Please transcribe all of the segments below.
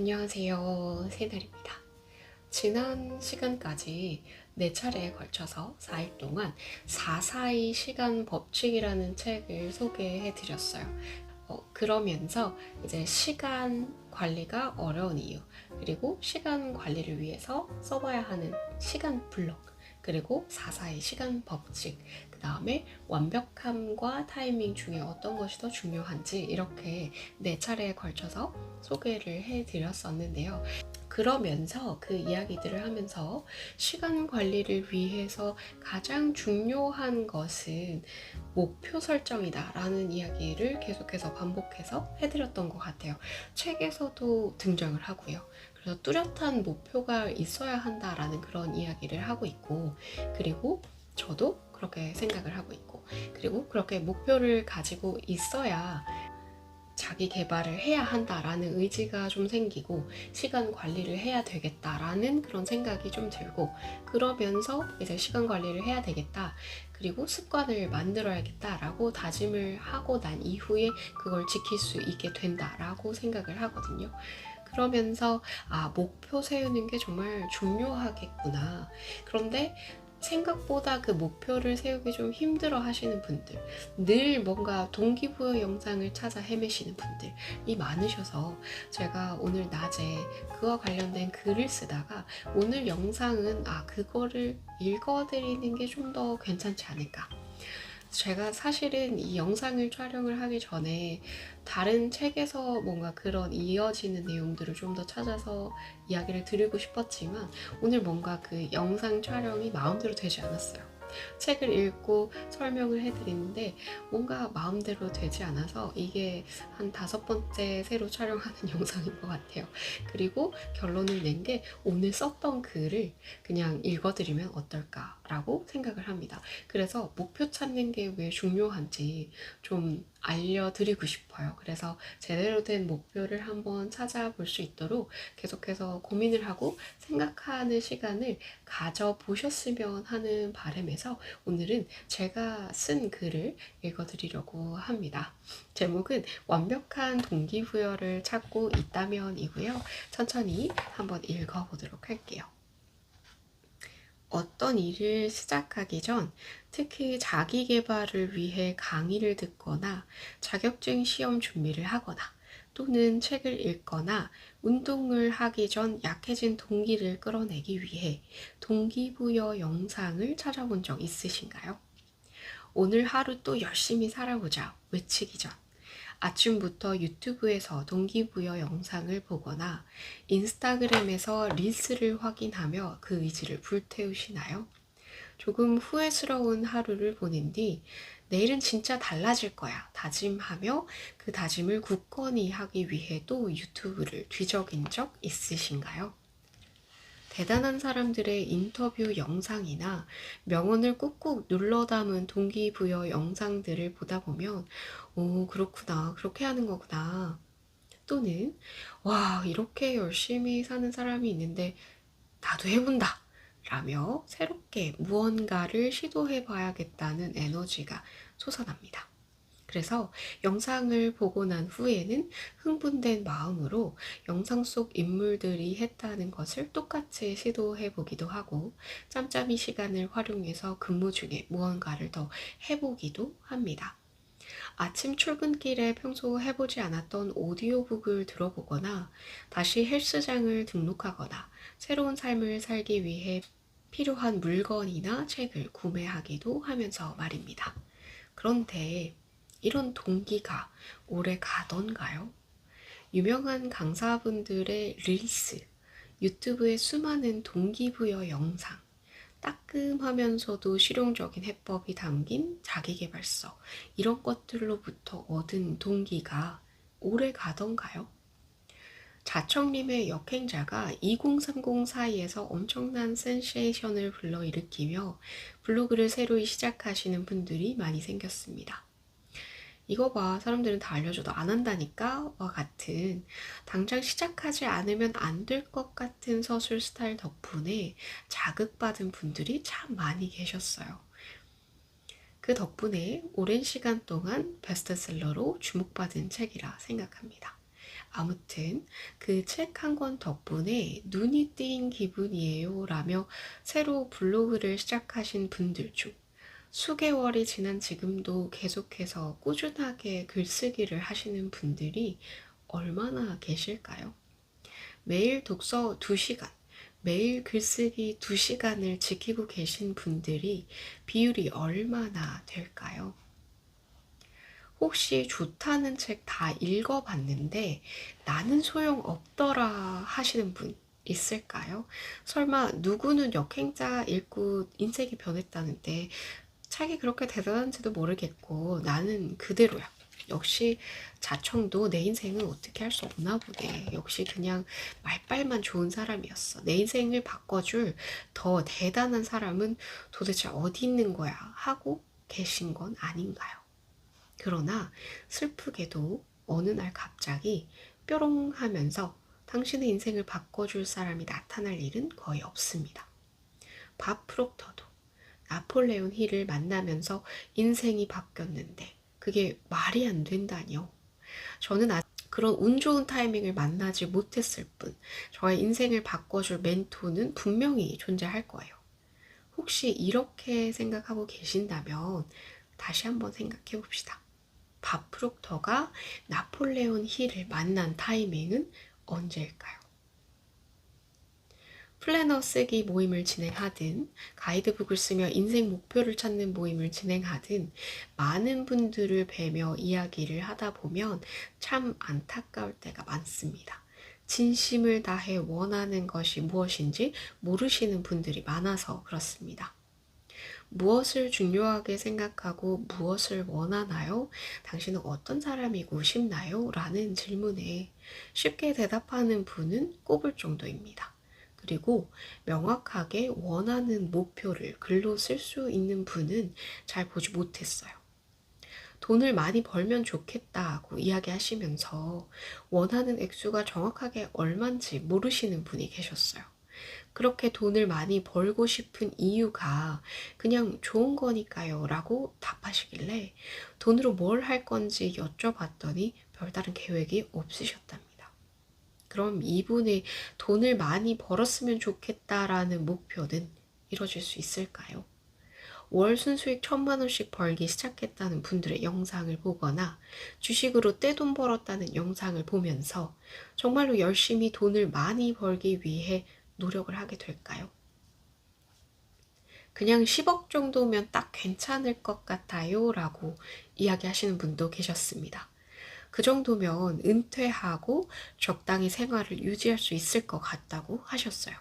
안녕하세요. 새날입니다. 지난 시간까지 4차례에 걸쳐서 4일 동안 442 시간 법칙이라는 책을 소개해 드렸어요. 그러면서 이제 시간 관리가 어려운 이유, 그리고 시간 관리를 위해서 써봐야 하는 시간 블록, 그리고 442 시간 법칙, 그 다음에 완벽함과 타이밍 중에 어떤 것이 더 중요한지 이렇게 4차례에 걸쳐서 소개를 해드렸었는데요. 그러면서 그 이야기들을 하면서 시간 관리를 위해서 가장 중요한 것은 목표 설정이다 라는 이야기를 계속해서 반복해서 해드렸던 것 같아요. 책에서도 등장을 하고요. 그래서 뚜렷한 목표가 있어야 한다라는 그런 이야기를 하고 있고, 그리고 저도 그렇게 생각을 하고 있고, 그리고 그렇게 목표를 가지고 있어야 자기 개발을 해야 한다라는 의지가 좀 생기고 시간 관리를 해야 되겠다라는 그런 생각이 좀 들고, 그러면서 이제 시간 관리를 해야 되겠다, 그리고 습관을 만들어야겠다라고 다짐을 하고 난 이후에 그걸 지킬 수 있게 된다라고 생각을 하거든요. 그러면서 목표 세우는 게 정말 중요하겠구나. 그런데 생각보다 그 목표를 세우기 좀 힘들어 하시는 분들, 늘 뭔가 동기부여 영상을 찾아 헤매시는 분들이 많으셔서 제가 오늘 낮에 그와 관련된 글을 쓰다가 오늘 영상은 그거를 읽어드리는 게 좀 더 괜찮지 않을까. 제가 사실은 이 영상을 촬영을 하기 전에 다른 책에서 뭔가 그런 이어지는 내용들을 좀 더 찾아서 이야기를 드리고 싶었지만 오늘 뭔가 그 영상 촬영이 마음대로 되지 않았어요. 책을 읽고 설명을 해드리는데 뭔가 마음대로 되지 않아서 이게 한 5번째 새로 촬영하는 영상인 것 같아요. 그리고 결론을 낸 게 오늘 썼던 글을 그냥 읽어드리면 어떨까라고 생각을 합니다. 그래서 목표 찾는 게 왜 중요한지 좀 알려드리고 싶어요. 그래서 제대로 된 목표를 한번 찾아볼 수 있도록 계속해서 고민을 하고 생각하는 시간을 가져보셨으면 하는 바람에서 오늘은 제가 쓴 글을 읽어드리려고 합니다. 제목은 완벽한 동기부여를 찾고 있다면이고요. 천천히 한번 읽어보도록 할게요. 어떤 일을 시작하기 전 특히 자기 개발을 위해 강의를 듣거나 자격증 시험 준비를 하거나 또는 책을 읽거나 운동을 하기 전 약해진 동기를 끌어내기 위해 동기부여 영상을 찾아본 적 있으신가요? 오늘 하루 또 열심히 살아보자 외치기 전 아침부터 유튜브에서 동기부여 영상을 보거나 인스타그램에서 릴스를 확인하며 그 의지를 불태우시나요? 조금 후회스러운 하루를 보낸 뒤 내일은 진짜 달라질 거야 다짐하며 그 다짐을 굳건히 하기 위해 또 유튜브를 뒤적인 적 있으신가요? 대단한 사람들의 인터뷰 영상이나 명언을 꾹꾹 눌러 담은 동기부여 영상들을 보다 보면 오, 그렇구나, 그렇게 하는 거구나, 또는 와, 이렇게 열심히 사는 사람이 있는데 나도 해본다 라며 새롭게 무언가를 시도해 봐야겠다는 에너지가 솟아납니다. 그래서 영상을 보고 난 후에는 흥분된 마음으로 영상 속 인물들이 했다는 것을 똑같이 시도해 보기도 하고 짬짬이 시간을 활용해서 근무 중에 무언가를 더 해보기도 합니다. 아침 출근길에 평소 해보지 않았던 오디오북을 들어보거나 다시 헬스장을 등록하거나 새로운 삶을 살기 위해 필요한 물건이나 책을 구매하기도 하면서 말입니다. 그런데 이런 동기가 오래 가던가요? 유명한 강사분들의 릴스, 유튜브의 수많은 동기부여 영상, 따끔하면서도 실용적인 해법이 담긴 자기계발서, 이런 것들로부터 얻은 동기가 오래 가던가요? 자청림의 역행자가 2030 사이에서 엄청난 센세이션을 불러일으키며 블로그를 새로 시작하시는 분들이 많이 생겼습니다. 이거 봐, 사람들은 다 알려줘도 안 한다니까? 와 같은 당장 시작하지 않으면 안 될 것 같은 서술 스타일 덕분에 자극받은 분들이 참 많이 계셨어요. 그 덕분에 오랜 시간 동안 베스트셀러로 주목받은 책이라 생각합니다. 아무튼 그 책 한 권 덕분에 눈이 띄인 기분이에요 라며 새로 블로그를 시작하신 분들 중 수개월이 지난 지금도 계속해서 꾸준하게 글쓰기를 하시는 분들이 얼마나 계실까요? 매일 독서 2시간, 매일 글쓰기 2시간을 지키고 계신 분들이 비율이 얼마나 될까요? 혹시 좋다는 책 다 읽어봤는데 나는 소용없더라 하시는 분 있을까요? 설마 누구는 역행자 읽고 인생이 변했다는데 책이 그렇게 대단한지도 모르겠고 나는 그대로야. 역시 자청도 내 인생은 어떻게 할 수 없나 보네. 역시 그냥 말빨만 좋은 사람이었어. 내 인생을 바꿔줄 더 대단한 사람은 도대체 어디 있는 거야 하고 계신 건 아닌가요? 그러나 슬프게도 어느 날 갑자기 뾰롱 하면서 당신의 인생을 바꿔줄 사람이 나타날 일은 거의 없습니다. 밥 프록터도 나폴레온 힐을 만나면서 인생이 바뀌었는데 그게 말이 안 된다니요. 저는 그런 운 좋은 타이밍을 만나지 못했을 뿐 저의 인생을 바꿔줄 멘토는 분명히 존재할 거예요. 혹시 이렇게 생각하고 계신다면 다시 한번 생각해 봅시다. 밥 프록터가 나폴레온 힐을 만난 타이밍은 언제일까요? 플래너 쓰기 모임을 진행하든 가이드북을 쓰며 인생 목표를 찾는 모임을 진행하든 많은 분들을 뵈며 이야기를 하다 보면 참 안타까울 때가 많습니다. 진심을 다해 원하는 것이 무엇인지 모르시는 분들이 많아서 그렇습니다. 무엇을 중요하게 생각하고 무엇을 원하나요? 당신은 어떤 사람이고 싶나요? 라는 질문에 쉽게 대답하는 분은 꼽을 정도입니다. 그리고 명확하게 원하는 목표를 글로 쓸 수 있는 분은 잘 보지 못했어요. 돈을 많이 벌면 좋겠다고 이야기하시면서 원하는 액수가 정확하게 얼만지 모르시는 분이 계셨어요. 그렇게 돈을 많이 벌고 싶은 이유가 그냥 좋은 거니까요 라고 답하시길래 돈으로 뭘 할 건지 여쭤봤더니 별다른 계획이 없으셨답니다. 그럼 이분의 돈을 많이 벌었으면 좋겠다라는 목표는 이뤄질 수 있을까요? 월 순수익 1,000만 원씩 벌기 시작했다는 분들의 영상을 보거나 주식으로 떼돈 벌었다는 영상을 보면서 정말로 열심히 돈을 많이 벌기 위해 노력을 하게 될까요? 그냥 10억 정도면 딱 괜찮을 것 같아요 라고 이야기하시는 분도 계셨습니다. 그 정도면 은퇴하고 적당히 생활을 유지할 수 있을 것 같다고 하셨어요.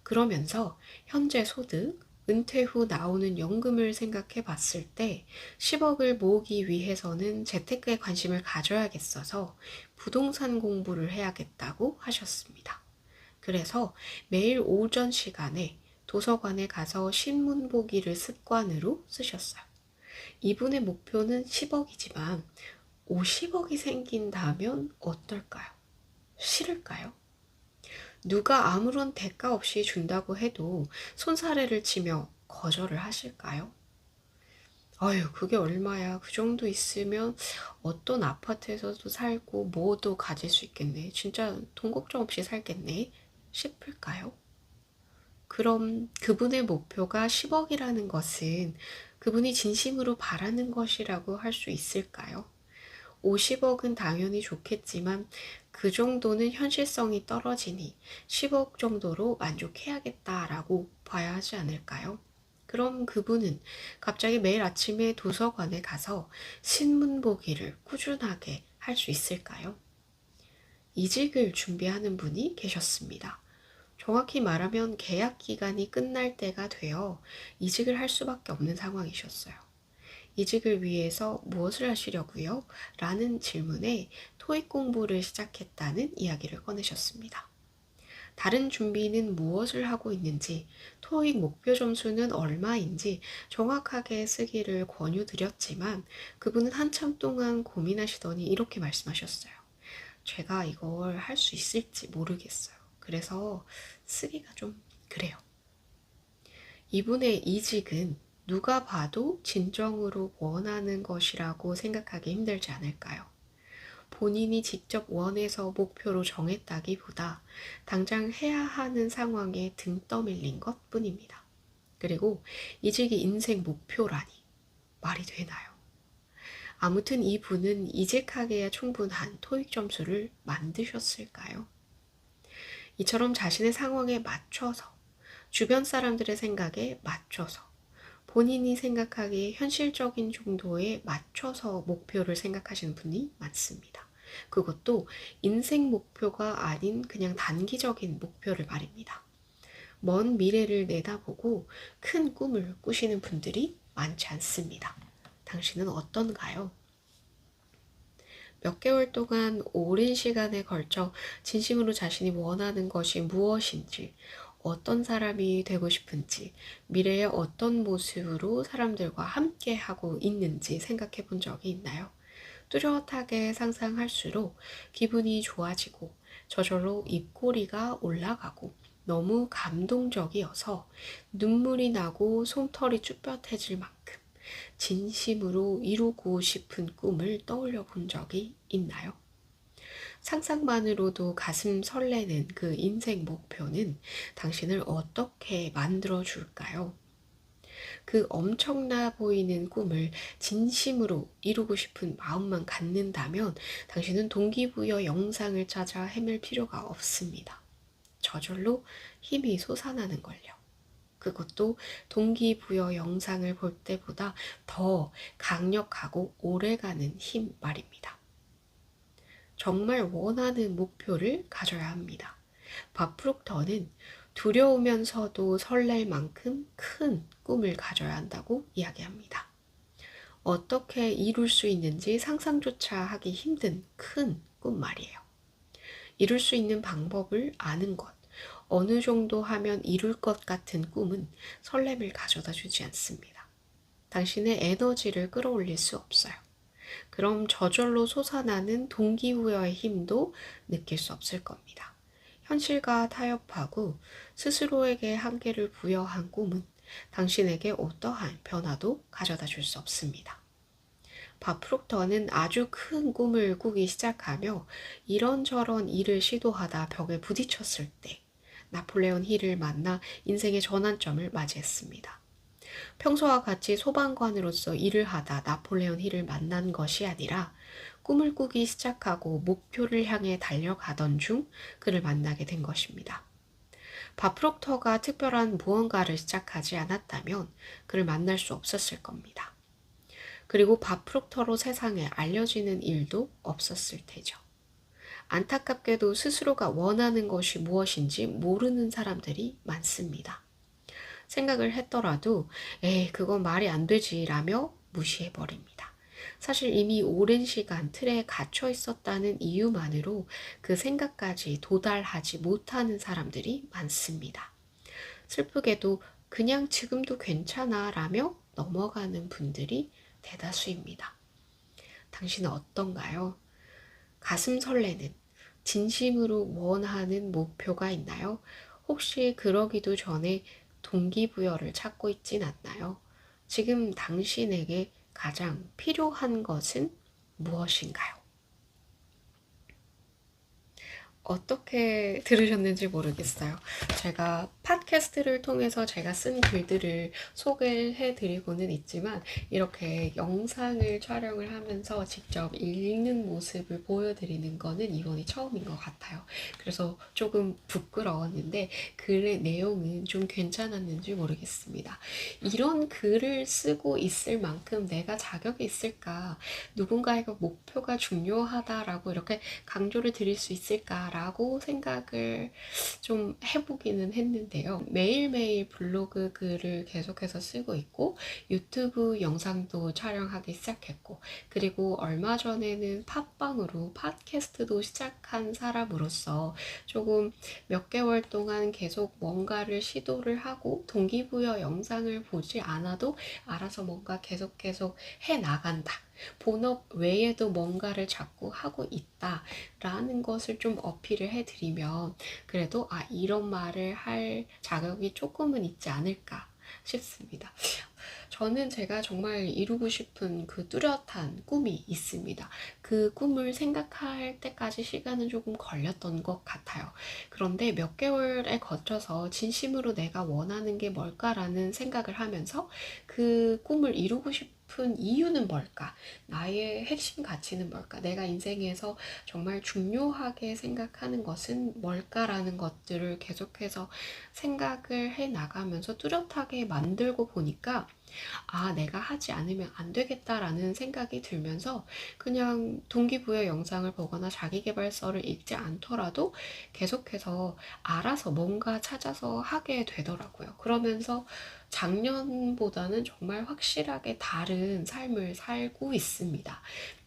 그러면서 현재 소득, 은퇴 후 나오는 연금을 생각해 봤을 때 10억을 모으기 위해서는 재테크에 관심을 가져야겠어서 부동산 공부를 해야겠다고 하셨습니다. 그래서 매일 오전 시간에 도서관에 가서 신문 보기를 습관으로 쓰셨어요. 이분의 목표는 10억이지만 50억이 생긴다면 어떨까요? 싫을까요? 누가 아무런 대가 없이 준다고 해도 손사래를 치며 거절을 하실까요? 아유, 그게 얼마야. 그 정도 있으면 어떤 아파트에서도 살고 뭐도 가질 수 있겠네. 진짜 돈 걱정 없이 살겠네. 싶을까요? 그럼 그분의 목표가 10억이라는 것은 그분이 진심으로 바라는 것이라고 할 수 있을까요? 50억은 당연히 좋겠지만 그 정도는 현실성이 떨어지니 10억 정도로 만족해야겠다라고 봐야 하지 않을까요? 그럼 그분은 갑자기 매일 아침에 도서관에 가서 신문 보기를 꾸준하게 할 수 있을까요? 이직을 준비하는 분이 계셨습니다. 정확히 말하면 계약 기간이 끝날 때가 되어 이직을 할 수밖에 없는 상황이셨어요. 이직을 위해서 무엇을 하시려고요? 라는 질문에 토익 공부를 시작했다는 이야기를 꺼내셨습니다. 다른 준비는 무엇을 하고 있는지, 토익 목표 점수는 얼마인지 정확하게 쓰기를 권유드렸지만 그분은 한참 동안 고민하시더니 이렇게 말씀하셨어요. 제가 이걸 할 수 있을지 모르겠어요. 그래서 쓰기가 좀 그래요. 이분의 이직은 누가 봐도 진정으로 원하는 것이라고 생각하기 힘들지 않을까요? 본인이 직접 원해서 목표로 정했다기보다 당장 해야 하는 상황에 등 떠밀린 것 뿐입니다. 그리고 이직이 인생 목표라니 말이 되나요? 아무튼 이분은 이직하기에 충분한 토익 점수를 만드셨을까요? 이처럼 자신의 상황에 맞춰서, 주변 사람들의 생각에 맞춰서, 본인이 생각하기에 현실적인 정도에 맞춰서 목표를 생각하시는 분이 많습니다. 그것도 인생 목표가 아닌 그냥 단기적인 목표를 말입니다. 먼 미래를 내다보고 큰 꿈을 꾸시는 분들이 많지 않습니다. 당신은 어떤가요? 몇 개월 동안 오랜 시간에 걸쳐 진심으로 자신이 원하는 것이 무엇인지, 어떤 사람이 되고 싶은지, 미래의 어떤 모습으로 사람들과 함께 하고 있는지 생각해 본 적이 있나요? 뚜렷하게 상상할수록 기분이 좋아지고 저절로 입꼬리가 올라가고 너무 감동적이어서 눈물이 나고 솜털이 쭈뼛해질 만큼 진심으로 이루고 싶은 꿈을 떠올려 본 적이 있나요? 상상만으로도 가슴 설레는 그 인생 목표는 당신을 어떻게 만들어 줄까요? 그 엄청나 보이는 꿈을 진심으로 이루고 싶은 마음만 갖는다면 당신은 동기부여 영상을 찾아 헤맬 필요가 없습니다. 저절로 힘이 솟아나는걸요. 그것도 동기부여 영상을 볼 때보다 더 강력하고 오래가는 힘 말입니다. 정말 원하는 목표를 가져야 합니다. 밥 프록터는 두려우면서도 설렐 만큼 큰 꿈을 가져야 한다고 이야기합니다. 어떻게 이룰 수 있는지 상상조차 하기 힘든 큰 꿈 말이에요. 이룰 수 있는 방법을 아는 것, 어느 정도 하면 이룰 것 같은 꿈은 설렘을 가져다 주지 않습니다. 당신의 에너지를 끌어올릴 수 없어요. 그럼 저절로 솟아나는 동기부여의 힘도 느낄 수 없을 겁니다. 현실과 타협하고 스스로에게 한계를 부여한 꿈은 당신에게 어떠한 변화도 가져다 줄 수 없습니다. 밥 프록터는 아주 큰 꿈을 꾸기 시작하며 이런저런 일을 시도하다 벽에 부딪혔을 때 나폴레온 힐을 만나 인생의 전환점을 맞이했습니다. 평소와 같이 소방관으로서 일을 하다 나폴레온 힐을 만난 것이 아니라 꿈을 꾸기 시작하고 목표를 향해 달려가던 중 그를 만나게 된 것입니다. 밥 프록터가 특별한 무언가를 시작하지 않았다면 그를 만날 수 없었을 겁니다. 그리고 밥 프록터로 세상에 알려지는 일도 없었을 테죠. 안타깝게도 스스로가 원하는 것이 무엇인지 모르는 사람들이 많습니다. 생각을 했더라도 그건 말이 안 되지 라며 무시해버립니다. 사실 이미 오랜 시간 틀에 갇혀 있었다는 이유만으로 그 생각까지 도달하지 못하는 사람들이 많습니다. 슬프게도 그냥 지금도 괜찮아 라며 넘어가는 분들이 대다수입니다. 당신은 어떤가요? 가슴 설레는 진심으로 원하는 목표가 있나요? 혹시 그러기도 전에 동기부여를 찾고 있진 않나요? 지금 당신에게 가장 필요한 것은 무엇인가요? 어떻게 들으셨는지 모르겠어요. 제가 팟캐스트를 통해서 제가 쓴 글들을 소개해 드리고는 있지만 이렇게 영상을 촬영을 하면서 직접 읽는 모습을 보여드리는 거는 이번이 처음인 것 같아요. 그래서 조금 부끄러웠는데 글의 내용은 좀 괜찮았는지 모르겠습니다. 이런 글을 쓰고 있을 만큼 내가 자격이 있을까? 누군가에게 목표가 중요하다라고 이렇게 강조를 드릴 수 있을까? 라고 생각을 좀 해보기는 했는데요. 매일매일 블로그 글을 계속해서 쓰고 있고 유튜브 영상도 촬영하기 시작했고 그리고 얼마 전에는 팟빵으로 팟캐스트도 시작한 사람으로서 조금 몇 개월 동안 계속 뭔가를 시도를 하고 동기부여 영상을 보지 않아도 알아서 뭔가 계속 해나간다. 본업 외에도 뭔가를 자꾸 하고 있다라는 것을 좀 어필을 해드리면 그래도 이런 말을 할 자격이 조금은 있지 않을까 싶습니다. 저는 제가 정말 이루고 싶은 그 뚜렷한 꿈이 있습니다. 그 꿈을 생각할 때까지 시간은 조금 걸렸던 것 같아요. 그런데 몇 개월에 거쳐서 진심으로 내가 원하는 게 뭘까라는 생각을 하면서 그 꿈을 이루고 싶은 이유는 뭘까? 나의 핵심 가치는 뭘까? 내가 인생에서 정말 중요하게 생각하는 것은 뭘까라는 것들을 계속해서 생각을 해 나가면서 뚜렷하게 만들고 보니까 아, 내가 하지 않으면 안 되겠다라는 생각이 들면서 그냥 동기부여 영상을 보거나 자기계발서를 읽지 않더라도 계속해서 알아서 뭔가 찾아서 하게 되더라고요. 그러면서 작년보다는 정말 확실하게 다른 삶을 살고 있습니다.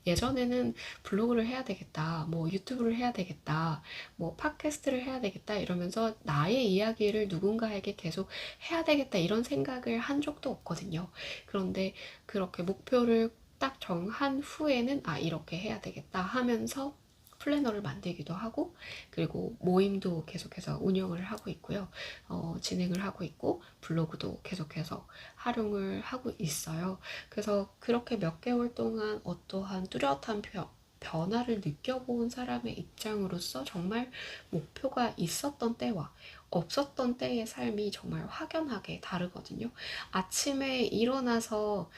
예전에는 블로그를 해야 되겠다, 뭐 유튜브를 해야 되겠다, 뭐 팟캐스트를 해야 되겠다 이러면서 나의 이야기를 누군가에게 계속 해야 되겠다 이런 생각을 한 적도 없거든요. 그런데 그렇게 목표를 딱 정한 후에는 아, 이렇게 해야 되겠다 하면서 플래너를 만들기도 하고, 그리고 모임도 계속해서 운영을 하고 있고요. 진행을 하고 있고, 블로그도 계속해서 활용을 하고 있어요. 그래서 그렇게 몇 개월 동안 어떠한 뚜렷한 변화를 느껴본 사람의 입장으로서 정말 목표가 있었던 때와 없었던 때의 삶이 정말 확연하게 다르거든요. 아침에 일어나서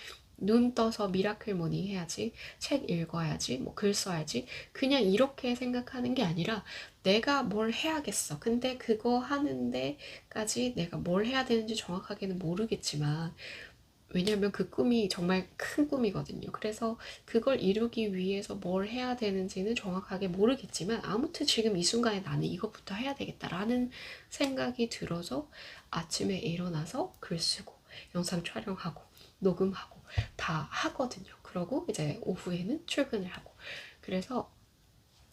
눈 떠서 미라클 모닝 해야지, 책 읽어야지, 뭐 글 써야지, 그냥 이렇게 생각하는 게 아니라 내가 뭘 해야겠어. 근데 그거 하는 데까지 내가 뭘 해야 되는지 정확하게는 모르겠지만, 왜냐면 그 꿈이 정말 큰 꿈이거든요. 그래서 그걸 이루기 위해서 뭘 해야 되는지는 정확하게 모르겠지만 아무튼 지금 이 순간에 나는 이것부터 해야 되겠다라는 생각이 들어서 아침에 일어나서 글 쓰고 영상 촬영하고 녹음하고 다 하거든요. 그러고 이제 오후에는 출근을 하고. 그래서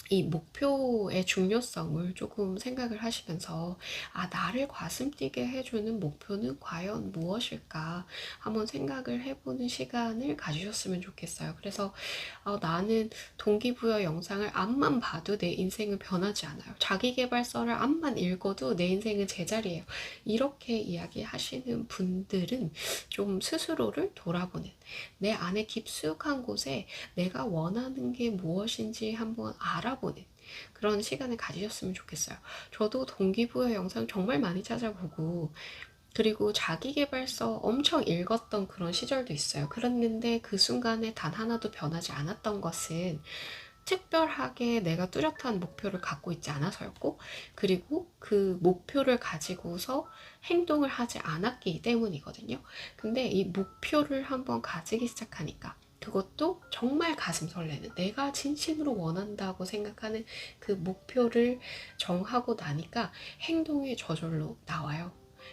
이 목표의 중요성을 조금 생각을 하시면서 아, 나를 가슴 뛰게 해주는 목표는 과연 무엇일까 한번 생각을 해보는 시간을 가지셨으면 좋겠어요. 그래서 나는 동기부여 영상을 앞만 봐도 내 인생은 변하지 않아요. 자기계발서를 앞만 읽어도 내 인생은 제자리예요. 이렇게 이야기하시는 분들은 좀 스스로를 돌아보는, 내 안에 깊숙한 곳에 내가 원하는 게 무엇인지 한번 알아보는 그런 시간을 가지셨으면 좋겠어요. 저도 동기부여 영상 정말 많이 찾아보고, 그리고 자기계발서 엄청 읽었던 그런 시절도 있어요. 그랬는데 그 순간에 단 하나도 변하지 않았던 것은 특별하게 내가 뚜렷한 목표를 갖고 있지 않아서였고, 그리고 그 목표를 가지고서 행동을 하지 않았기 때문이거든요. 근데 이 목표를 한번 가지기 시작하니까 그것도 정말 가슴 설레는, 내가 진심으로 원한다고 생각하는 그 목표를 정하고 나니까 행동이 저절로 나와요.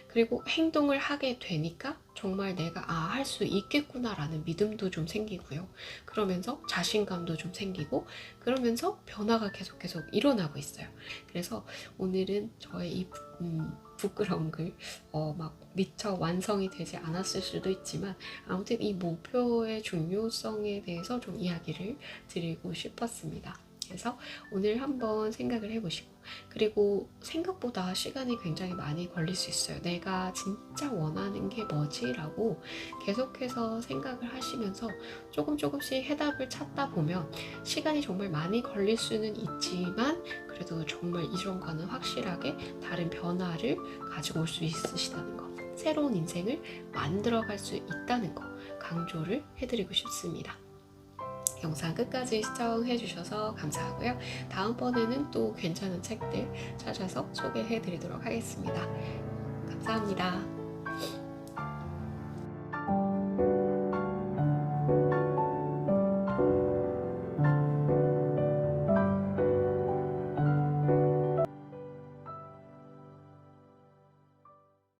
그리고 행동을 하게 되니까 정말 내가 할 수 있겠구나라는 믿음도 좀 생기고요. 그러면서 자신감도 좀 생기고, 그러면서 변화가 계속 일어나고 있어요. 그래서 오늘은 저의 이 부끄러운 글, 막 미처 완성이 되지 않았을 수도 있지만 아무튼 이 목표의 중요성에 대해서 좀 이야기를 드리고 싶었습니다. 그래서 오늘 한번 생각을 해보시고, 그리고 생각보다 시간이 굉장히 많이 걸릴 수 있어요. 내가 진짜 원하는 게 뭐지? 라고 계속해서 생각을 하시면서 조금씩 해답을 찾다 보면 시간이 정말 많이 걸릴 수는 있지만 그래도 정말 이전과는 확실하게 다른 변화를 가지고 올 수 있으시다는 거, 새로운 인생을 만들어갈 수 있다는 거 강조를 해드리고 싶습니다. 영상 끝까지 시청해 주셔서 감사하고요. 다음번에는 또 괜찮은 책들 찾아서 소개해 드리도록 하겠습니다. 감사합니다.